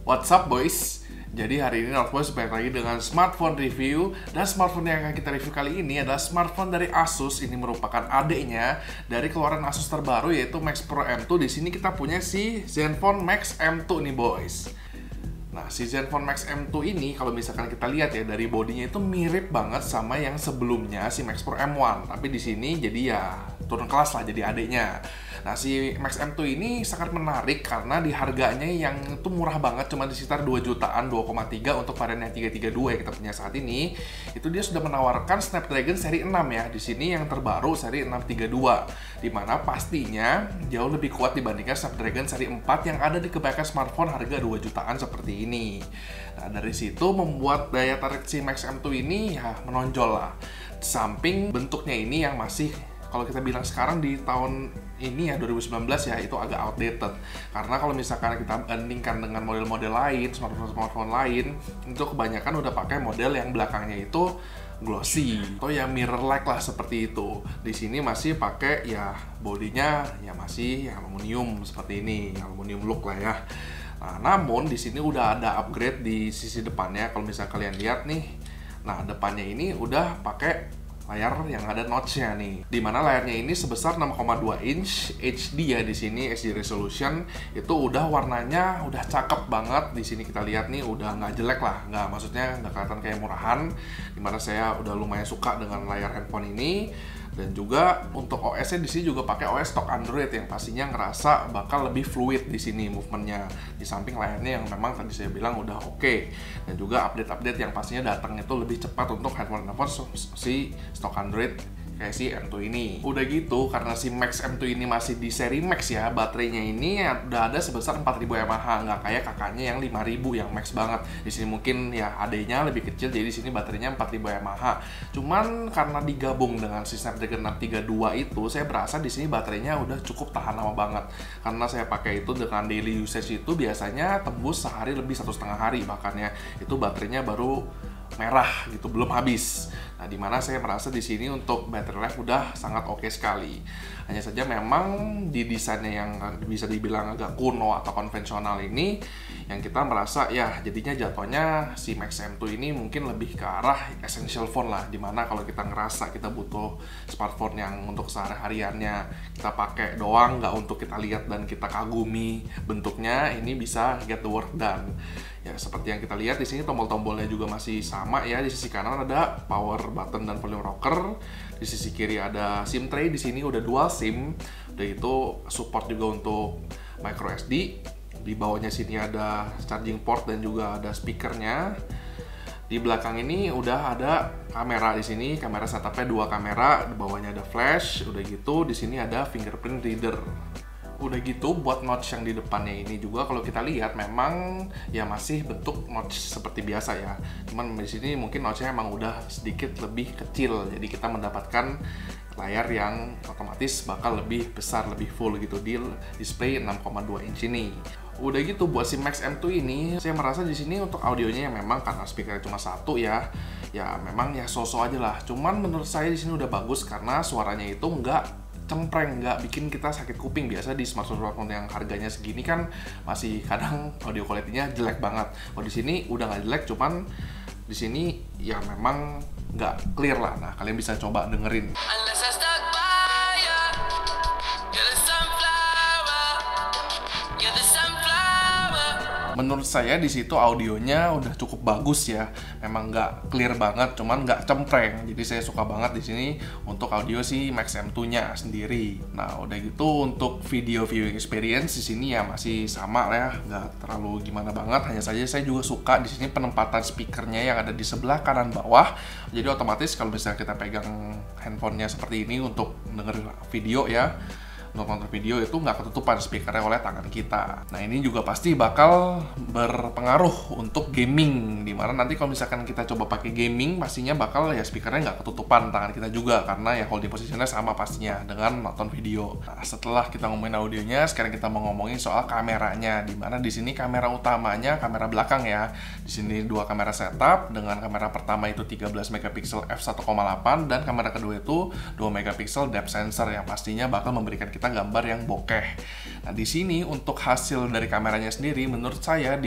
What's up boys? Jadi hari ini Northboys balik lagi dengan smartphone review. Dan smartphone yang akan kita review kali ini adalah smartphone dari Asus. Ini merupakan adiknya dari keluaran Asus terbaru yaitu Max Pro M2. Di sini kita punya si Zenfone Max M2 nih boys. Nah, si Zenfone Max M2 ini kalau misalkan kita lihat ya dari bodinya itu mirip banget sama yang sebelumnya si Max Pro M1. Tapi di sini jadi ya turun kelas lah jadi adiknya. Nah, si Max M2 ini sangat menarik karena di harganya yang itu murah banget, cuma di sekitar 2 jutaan, 2,3 untuk varian yang 332 yang kita punya saat ini. Itu dia sudah menawarkan Snapdragon seri 6 ya. Di sini yang terbaru seri 632, dimana pastinya jauh lebih kuat dibandingkan Snapdragon seri 4 yang ada di kebanyakan smartphone harga 2 jutaan seperti ini. Nah, dari situ membuat daya tarik si Max M2 ini ya menonjol lah. Samping bentuknya ini yang masih, kalau kita bilang sekarang di tahun ini ya 2019 ya, itu agak outdated. Karena kalau misalkan kita bandingkan dengan model-model lain, smartphone lain, itu kebanyakan udah pakai model yang belakangnya itu glossy atau ya mirror like lah seperti itu. Di sini masih pakai ya bodinya ya masih ya aluminium seperti ini, aluminium look lah ya. Nah, namun di sini udah ada upgrade di sisi depannya. Kalau misalnya kalian lihat nih, nah depannya ini udah pakai layar yang ada notch-nya nih, dimana layarnya ini sebesar 6,2 inch HD ya. Di sini HD resolution itu udah warnanya udah cakep banget. Di sini kita lihat nih udah nggak jelek lah, maksudnya nggak kelihatan kayak murahan, dimana saya udah lumayan suka dengan layar handphone ini. Dan juga untuk OS-nya di sini juga pakai OS stock Android yang pastinya ngerasa bakal lebih fluid di sini movementnya. Di samping layarnya yang memang tadi saya bilang udah oke. Dan juga update-update yang pastinya datang itu lebih cepat untuk handphone si stock Android kayak si M2 ini. Udah gitu, karena si Max M2 ini masih di seri Max ya, baterainya ini ya udah ada sebesar 4000 mAh, nggak kayak kakaknya yang 5000 yang Max banget. Di sini mungkin ya adanya lebih kecil, jadi di sini baterainya 4000 mAh. Cuman karena digabung dengan si Snapdragon 632 itu, saya berasa di sini baterainya udah cukup tahan lama banget. Karena saya pakai itu dengan daily usage itu biasanya tembus sehari lebih 1,5 hari, bahkan ya itu baterainya baru merah gitu, belum habis. Nah, dimana saya merasa di sini untuk battery life udah sangat oke sekali. Hanya saja memang di desainnya yang bisa dibilang agak kuno atau konvensional ini, yang kita merasa ya jadinya jatuhnya si Max M2 ini mungkin lebih ke arah essential phone lah, dimana kalau kita ngerasa kita butuh smartphone yang untuk sehari-hariannya kita pakai doang, nggak untuk kita lihat dan kita kagumi bentuknya, ini bisa get the work done. Ya seperti yang kita lihat di sini tombol-tombolnya juga masih sama ya. Di sisi kanan ada power button dan volume rocker. Di sisi kiri ada SIM tray. Di sini udah dual SIM. Udah itu support juga untuk micro SD. Di bawahnya sini ada charging port dan juga ada speakernya. Di belakang ini udah ada kamera. Di sini kamera setupnya 2 kamera. Di bawahnya ada flash. Udah gitu di sini ada fingerprint reader. Udah gitu buat notch yang di depannya ini juga kalau kita lihat memang ya masih bentuk notch seperti biasa ya. Cuman di sini mungkin notchnya emang udah sedikit lebih kecil. Jadi kita mendapatkan layar yang otomatis bakal lebih besar, lebih full gitu di display 6,2 inch ini. Udah gitu buat si Max M2 ini saya merasa di sini untuk audionya yang memang karena speakernya cuma satu ya. Ya memang ya so-so aja lah. Cuman menurut saya di sini udah bagus karena suaranya itu nggak cempreng, nggak bikin kita sakit kuping. Biasa di smartphone yang harganya segini kan masih kadang audio quality-nya jelek banget. Kalau di sini udah nggak jelek, cuman di sini ya memang nggak clear lah. Nah, kalian bisa coba dengerin. Menurut saya di situ audionya udah cukup bagus ya, memang nggak clear banget, cuman nggak cempreng. Jadi saya suka banget di sini untuk audio si Max M2-nya sendiri. Nah udah gitu untuk video viewing experience di sini ya masih sama lah ya, nggak terlalu gimana banget. Hanya saja saya juga suka di sini penempatan speakernya yang ada di sebelah kanan bawah. Jadi otomatis kalau misalnya kita pegang handphonenya seperti ini untuk denger video ya, untuk nonton video itu nggak ketutupan speakernya oleh tangan kita. Nah ini juga pasti bakal berpengaruh untuk gaming, dimana nanti kalau misalkan kita coba pakai gaming pastinya bakal ya speakernya nggak ketutupan tangan kita juga, karena ya holding positionnya sama pastinya dengan nonton video. Nah setelah kita ngomongin audionya, sekarang kita mau ngomongin soal kameranya, dimana di sini kamera utamanya kamera belakang ya. Di sini 2 kamera setup, dengan kamera pertama itu 13 megapiksel f1.8 dan kamera kedua itu 2 megapiksel depth sensor yang pastinya bakal memberikan kita gambar yang bokeh. Nah, di sini untuk hasil dari kameranya sendiri menurut saya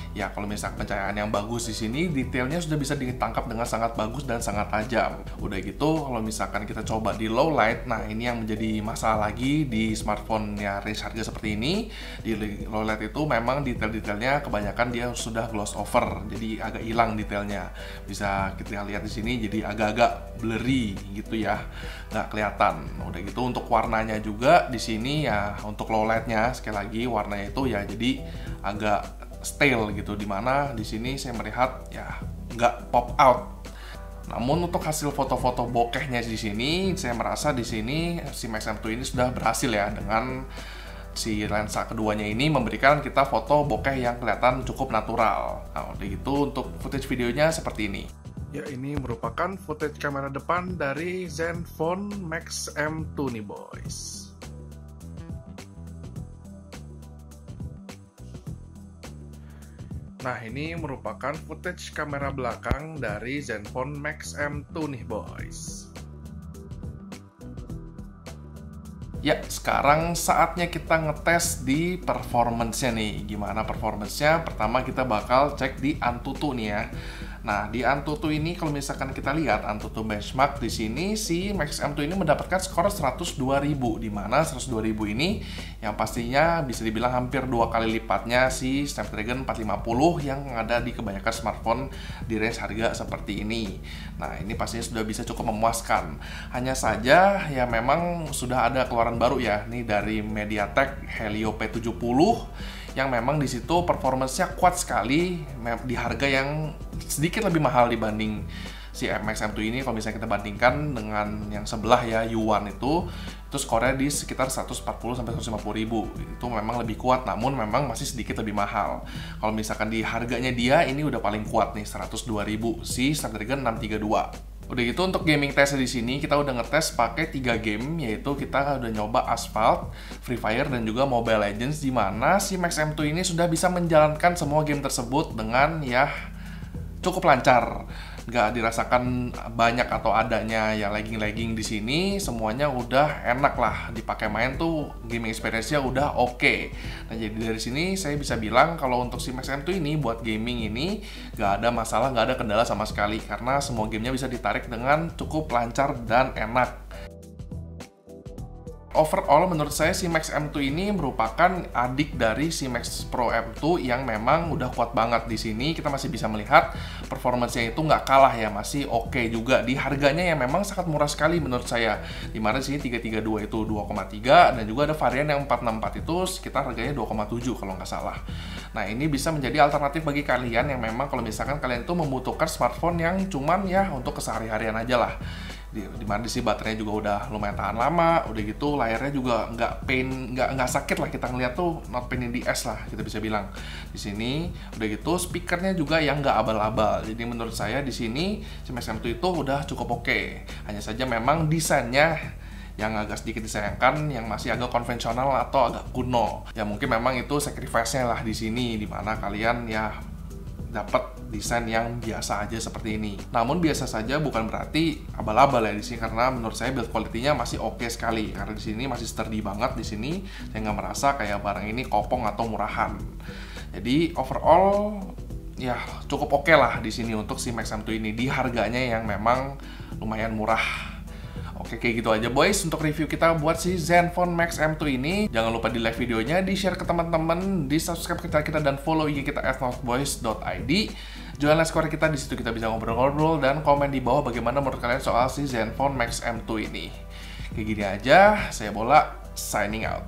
ya kalau misalkan pencahayaan yang bagus di sini, detailnya sudah bisa ditangkap dengan sangat bagus dan sangat tajam. Udah gitu, kalau misalkan kita coba di low light, nah ini yang menjadi masalah lagi di smartphone ya range harga seperti ini. Di low light itu memang detail-detailnya kebanyakan dia sudah gloss over, jadi agak hilang detailnya. Bisa kita lihat di sini jadi agak-agak blurry gitu ya, nggak kelihatan. Udah gitu untuk warnanya juga di sini ya untuk low lightnya sekali lagi warnanya itu ya jadi agak stale gitu, dimana di sini saya melihat ya nggak pop out. Namun untuk hasil foto-foto bokehnya di sini saya merasa di sini SIM X-M2 ini sudah berhasil ya dengan si lensa keduanya ini memberikan kita foto bokeh yang kelihatan cukup natural. Nah, udah gitu untuk footage videonya seperti ini. Ya, ini merupakan footage kamera depan dari Zenfone Max M2 nih boys. Nah, ini merupakan footage kamera belakang dari Zenfone Max M2 nih boys. Ya, sekarang saatnya kita ngetes di performance-nya nih. Gimana performance-nya? Pertama kita bakal cek di Antutu nih ya. Nah, di Antutu ini kalau misalkan kita lihat Antutu benchmark di sini si Max M2 ini mendapatkan skor 102.000, di mana 102.000 ini yang pastinya bisa dibilang hampir 2 kali lipatnya si Snapdragon 450 yang ada di kebanyakan smartphone di range harga seperti ini. Nah, ini pastinya sudah bisa cukup memuaskan. Hanya saja ya memang sudah ada keluaran baru ya, nih dari MediaTek Helio P70 yang memang di situ performance-nya kuat sekali di harga yang sedikit lebih mahal dibanding si MX M2 ini. Kalau misalnya kita bandingkan dengan yang sebelah ya Yuan itu skornya di sekitar 140 sampai 150 ribu. Itu memang lebih kuat, namun memang masih sedikit lebih mahal. Kalau misalkan di harganya dia ini udah paling kuat nih 102.000 si Snapdragon 632. Udah gitu untuk gaming testnya di sini kita udah ngetes pakai 3 game, yaitu kita udah nyoba Asphalt, Free Fire dan juga Mobile Legends, di mana si Max M2 ini sudah bisa menjalankan semua game tersebut dengan ya cukup lancar. Nggak dirasakan banyak atau adanya ya lagging-lagging di sini, semuanya udah enak lah dipakai main tuh, gaming experience-nya udah oke. Nah, jadi dari sini saya bisa bilang kalau untuk si Max M2 ini buat gaming ini nggak ada masalah, nggak ada kendala sama sekali, karena semua gamenya bisa ditarik dengan cukup lancar dan enak. Overall menurut saya si Max M2 ini merupakan adik dari si Max Pro M2 yang memang udah kuat banget. Di sini kita masih bisa melihat performance-nya itu nggak kalah ya, masih oke juga di harganya yang memang sangat murah sekali menurut saya. Dimana di sini 332 itu 2,3 dan juga ada varian yang 464 itu sekitar harganya 2,7 kalau nggak salah. Nah, ini bisa menjadi alternatif bagi kalian yang memang kalau misalkan kalian itu membutuhkan smartphone yang cuman ya untuk kesehari-harian aja lah. Dimana di sini baterainya juga udah lumayan tahan lama, udah gitu layarnya juga nggak sakit lah, kita ngeliat tuh not pain in the ass lah kita bisa bilang. Di sini udah gitu speakernya juga yang nggak abal-abal, jadi menurut saya di sini si Max M2 itu udah cukup oke. Hanya saja memang desainnya yang agak sedikit disayangkan, yang masih agak konvensional atau agak kuno. Ya mungkin memang itu sacrifice-nya lah di sini, dimana kalian ya dapat desain yang biasa aja seperti ini. Namun biasa saja bukan berarti abal-abal ya di sini, karena menurut saya build quality-nya masih oke sekali. Karena di sini masih sturdy banget di sini, saya nggak merasa kayak barang ini kopong atau murahan. Jadi overall ya cukup oke lah di sini untuk si Max M2 ini di harganya yang memang lumayan murah. Oke, kayak gitu aja boys untuk review kita buat si Zenfone Max M2 ini. Jangan lupa di like videonya, di share ke teman-teman, di subscribe ke channel kita dan follow IG kita @northboys.id. Join Let's Core kita, di situ kita bisa ngobrol-ngobrol dan komen di bawah bagaimana menurut kalian soal si Zenfone Max M2 ini. Kayak gini aja, saya Bola signing out.